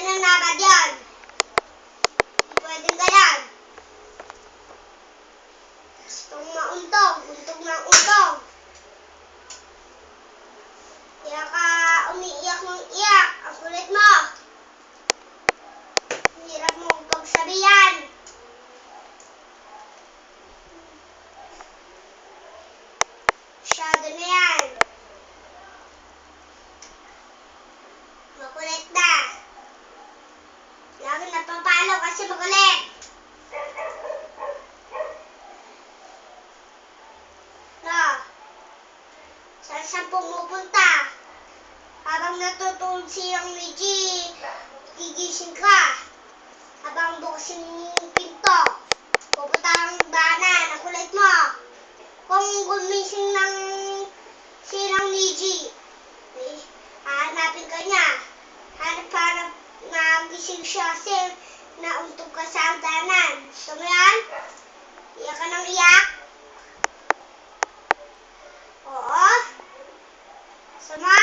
Ganun na ba yun? Pwedeng ganun. Gustong mauntog. Untog ng untog. Kaya ka umiiyak ng iyak. Ang kulit mo. Hirap mong pagsabihan. Masyado na yan. Makulit na. Lagi napapalo kasi makulit. No. Saan pumupunta? Habang natutulog siyang Luigi, gigising ka. Habang bukas yung pinto, pupunta kang banan. Ang kulit mo. Kung gumising ng sinang Luigi, hahanapin ka niya. Hanap-hanap na gising siya kasi nauntog ka sa hagdanan. Gusto mo yan? Iyak ka ng iyak? Oo? Sama?